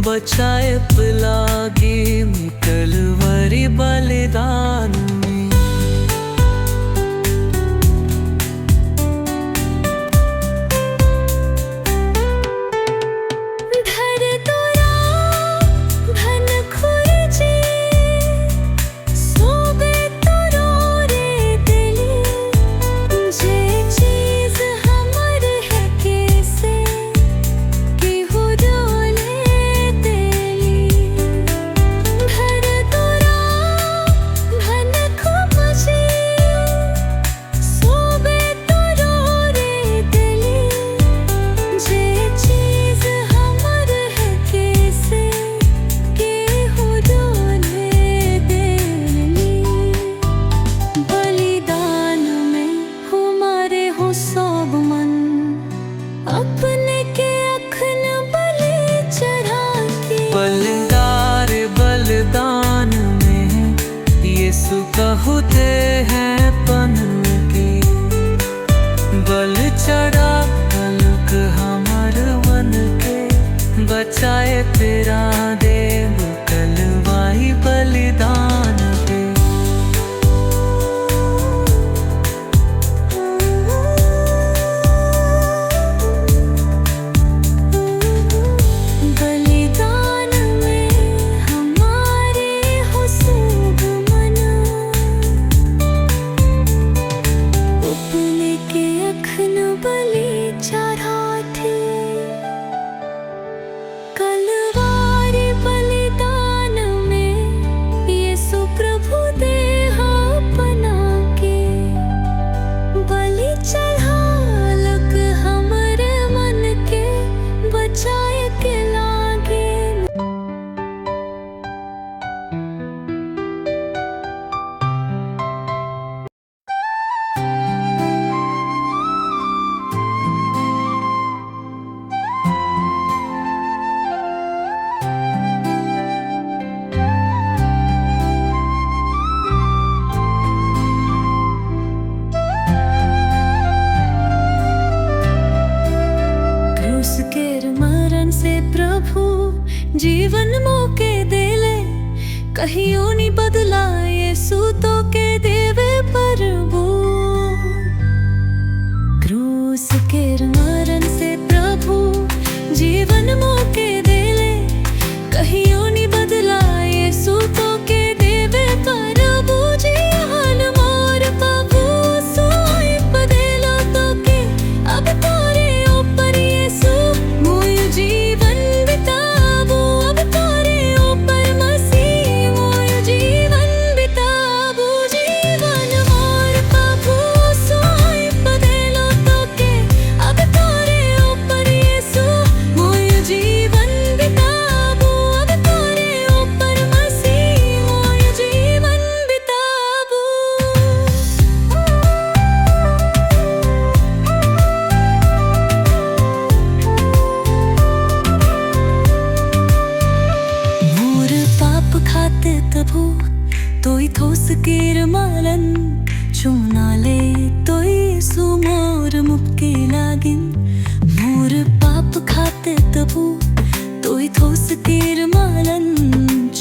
बचाए पलागे कलवरी बलिदान में। बलिदार बलिदान में यीशु कहते हैं पन के, बल चढ़ा हल्क हमर मन के, बचाए तेरा देव कलवाई बलिदान पे। जीवन मौके देले कहियो नी बदला यीशु तो के देवे प्रभु। क्रूस के मरण से प्रभु जीवन मौके देले कहियो नी बदला यीशु तो के देवे प्रभु। जीवन मोर प्रभु सोई बदला तो के अब तोरे ऊपर यीशु मोय जीवन तोई थोस केर मालन चुना ले तोई सुमोर मुक्के लागिन। मोर पाप खाते तबू तोई थोस केर मालन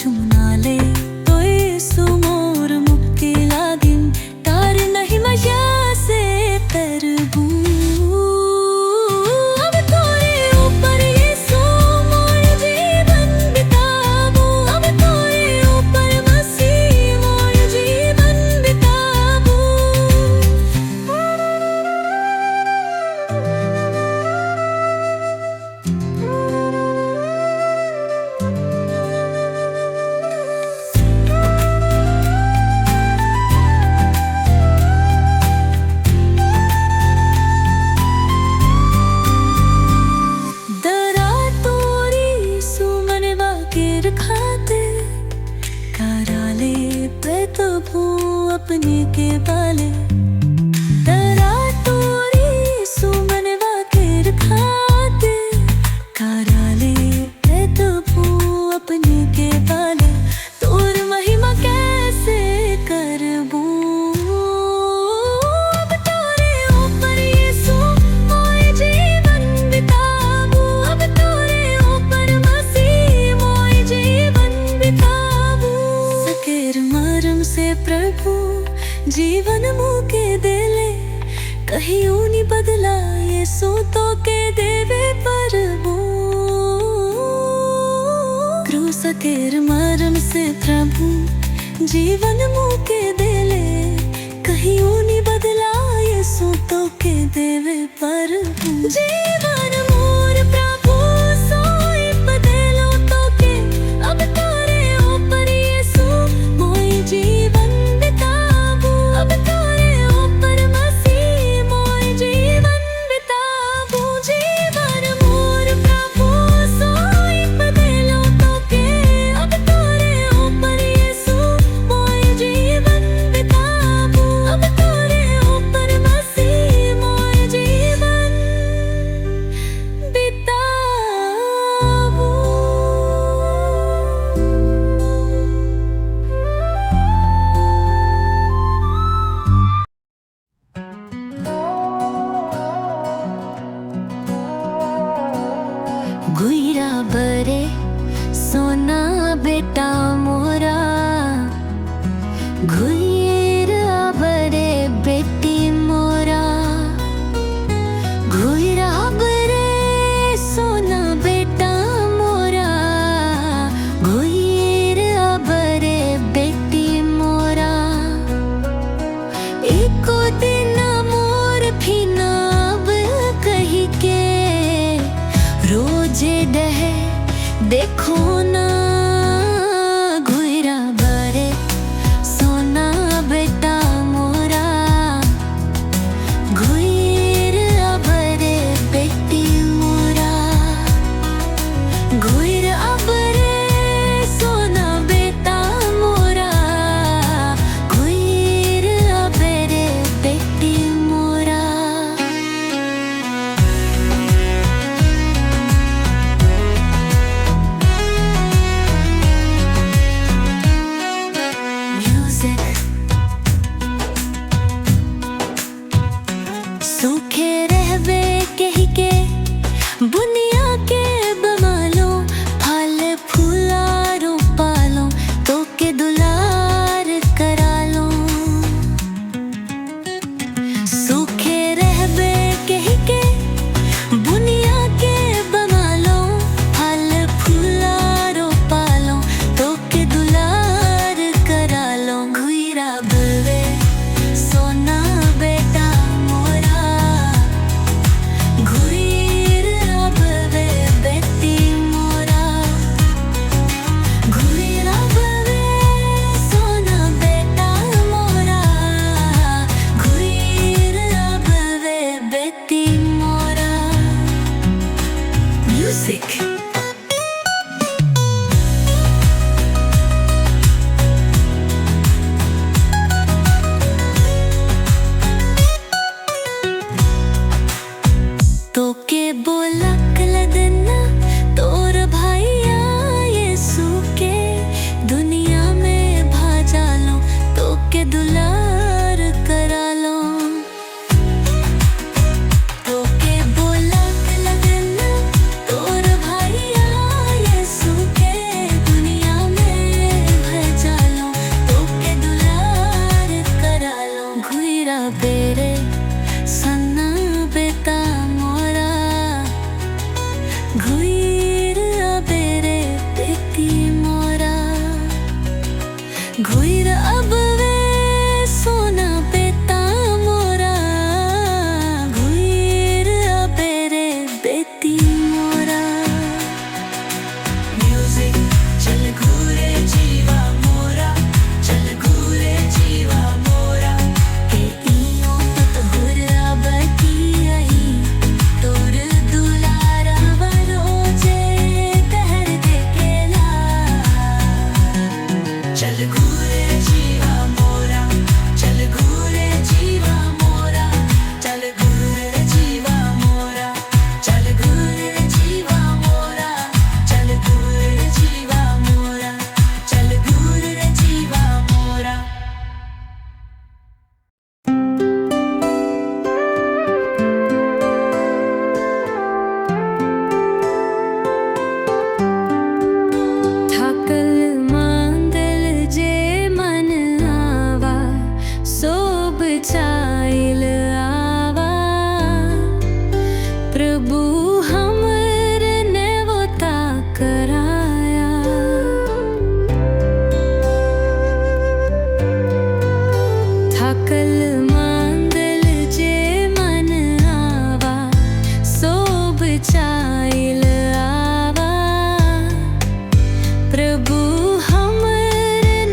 चुना ले तोई सुमोर मुक्के लागिन। तार नहीं मजा से तरबू कहीं ऊनी बदला ये तो के देवे पर क्रूस तेर मरम से प्रभु जीवन मुके देले कहीं ऊनी बदला ये तो के देवे पर जीवन मोर प्रभु सोई बदलो तो के अब तोरे ऊपर यीशु मोई जीवन बिताबू अब तोरे ऊपर मसीह मोई जीवन बिताबू जीवन मोर प्रभु सोई बदलो तो के अब तोरे ऊपर यीशु मोई जीवन बिताबू अब तोरे ऊपर मसीह मोई जीवन बिताबू। गुइरा बरे सोना बेटा मोरा गुइरा बरे बेटी मोरा गुइरा बरे सोना बेटा मोरा गुइरा बरे बेटी मोरा एको दिन मोर फिनाब कही के रोजे डहे देखो ना गुइरा बरे सोना बेटा मोरा गुइरा बरे बेटी मोरा गुइरा बरे सोना बेटा मोरा गुइरा बरे बेटी मोरा। सूखे रहबे कही के बुनिया के बमालो फल फूलारो पालो तो के दुलार करा लो सूखे रहबे कही के बुनिया के बमालो फल फूलारो पालो तो के दुलार करा लो गुइरा बरे सोना बेटा मोरा गुइरा बरे प्रभु हमर नेवता कराया। थकल मांगल जे मन आवा, सोब चाइल आवा। प्रभु हमर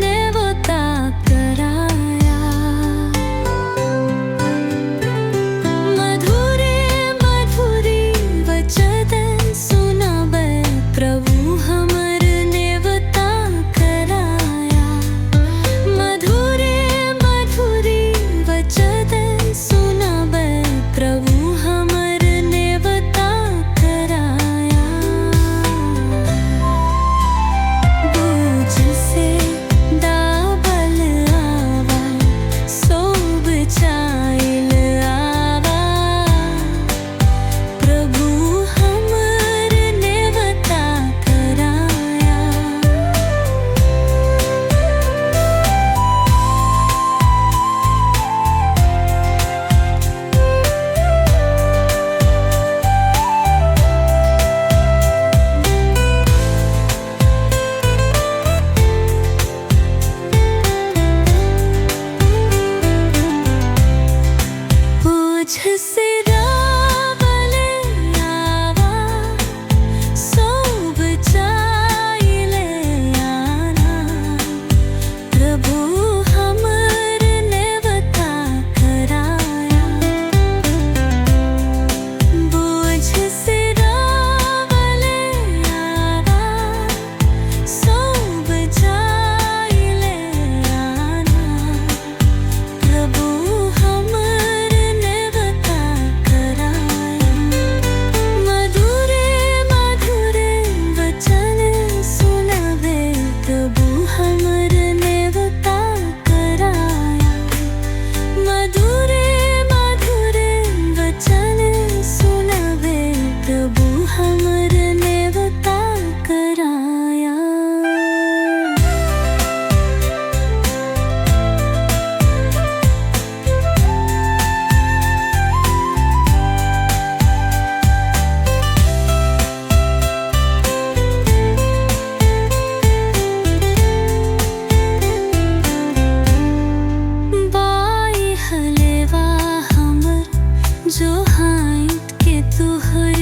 नेवता कराया। मधुरे मधुरी वचन सुनावे, प्रभु हमर नेवता कराया। मधुरे मधुरी वचन सुनावे, प्रभु हमर नेवता कराया। बूझ से दाबल आवा, सोब चाइल आवा। प्रभु हमर नेवता कराया। बूझ से दाबल आवा, सोब चाइल आना। प्रभु हमर नेवता कराया। बूझ से दाबल आवा, सोब चाइल आना। प्रभु हमर नेवता कराया। मधुरे मधुरे वचन सुनावे, प्रभु हमर नेवता कराया। मधुरे मधुरे वचन सुनावे, प्रभु हमर नेवता कराया। बाई हलेवा हमर जो हाइट के तू है।